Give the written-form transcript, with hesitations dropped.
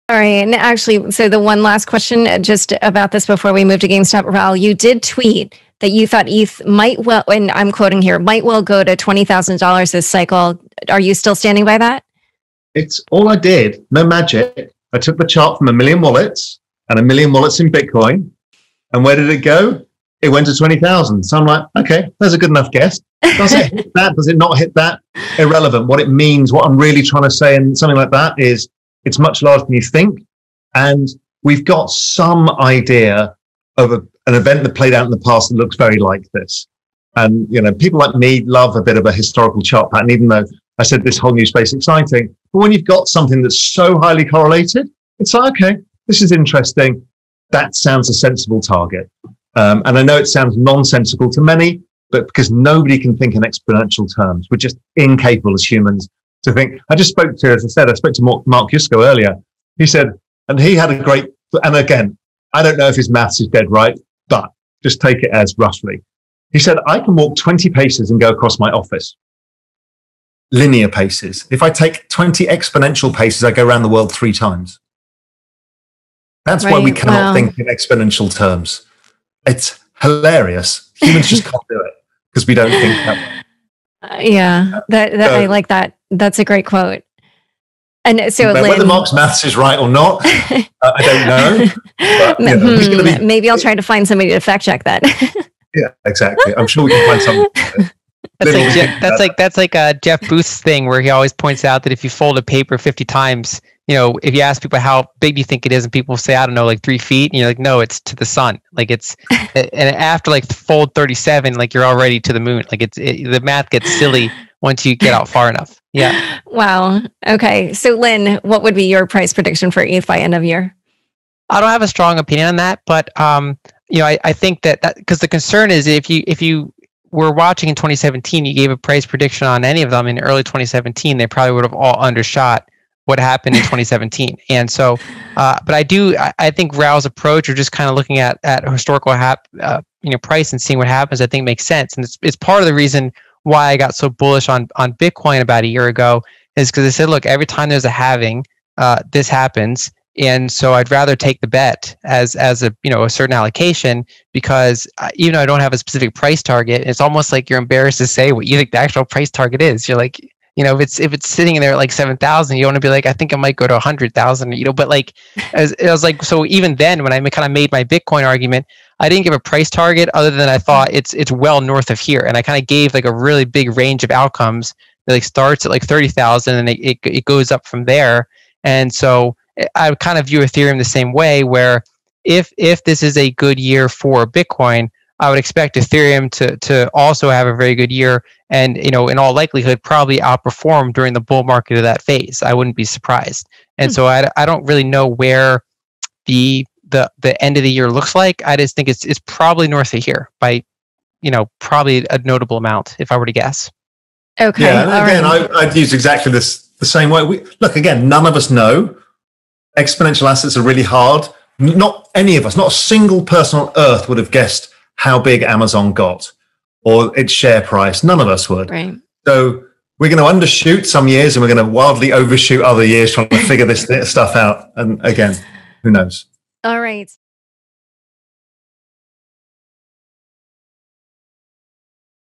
All right. And actually, so the one last question just about this before we move to GameStop, Raoul, you did tweet that you thought ETH might well, and I'm quoting here, might well go to $20,000 this cycle. Are you still standing by that? It's all I did. No magic. I took the chart from 1 million wallets and 1 million wallets in Bitcoin. And where did it go? It went to 20,000. So I'm like, okay, that's a good enough guess. Does it hit that? Does it not hit that? Irrelevant. What it means, what I'm really trying to say in something like that is it's much larger than you think. And we've got some idea of an event that played out in the past that looks very like this. And, you know, people like me love a bit of a historical chart pattern, even though I said this whole new space exciting. But when you've got something that's so highly correlated, it's like, okay, this is interesting. That sounds a sensible target. And I know it sounds nonsensical to many, but because nobody can think in exponential terms, we're just incapable as humans to think. I just spoke to, as I said, I spoke to Mark Yusko earlier. He said, and he had a great, and again, I don't know if his maths is dead right, but just take it as roughly. He said, I can walk 20 paces and go across my office. Linear paces. If I take 20 exponential paces, I go around the world 3 times. That's why we cannot think in exponential terms. It's hilarious. Humans just can't do it because we don't think that way. Yeah, I like that. That's a great quote. And so, Lynn, whether Mark's maths is right or not, I don't know. But, you know, he's gonna be, maybe I'll try to find somebody to fact check that. Yeah, exactly. I'm sure we can find something. That's like Jeff Booth's thing where he always points out that if you fold a paper 50 times, you know, if you ask people how big do you think it is, and people say, I don't know, like 3 feet, and you're like, no, it's to the sun. Like it's, and after like fold 37, like you're already to the moon. Like the math gets silly once you get out far enough. Yeah. Wow. Okay. So Lynn, what would be your price prediction for ETH by end of year? I don't have a strong opinion on that, but you know, I think that because the concern is if you were watching in 2017, you gave a price prediction on any of them in early 2017, they probably would have all undershot what happened in 2017. And so, but I think Raoul's approach, or just kind of looking at historical price and seeing what happens, I think makes sense. And it's part of the reason why I got so bullish on Bitcoin about a year ago, is because I said, look, every time there's a halving, this happens. And so I'd rather take the bet as a certain allocation, because even though I don't have a specific price target, it's almost like you're embarrassed to say what you think the actual price target is. You're like, you know, if it's sitting in there at like 7,000, you want to be like, I think it might go to 100,000, you know. But like, it was like, so even then, when I kind of made my Bitcoin argument, I didn't give a price target other than I thought it's well north of here, and I kind of gave like a really big range of outcomes that like starts at like 30,000 and it goes up from there. And so I kind of view Ethereum the same way, where if this is a good year for Bitcoin, I would expect Ethereum to also have a very good year, and in all likelihood probably outperform during the bull market of that phase. I wouldn't be surprised. And so I don't really know where the end of the year looks like. I just think it's probably north of here by probably a notable amount if I were to guess. Okay. Yeah, and again, I'd use exactly the same way. Look, again, none of us know. Exponential assets are really hard. Not any of us, not a single person on earth would have guessed how big Amazon got or its share price. None of us would. Right. So we're going to undershoot some years and we're going to wildly overshoot other years trying to figure this stuff out. And again, who knows? All right.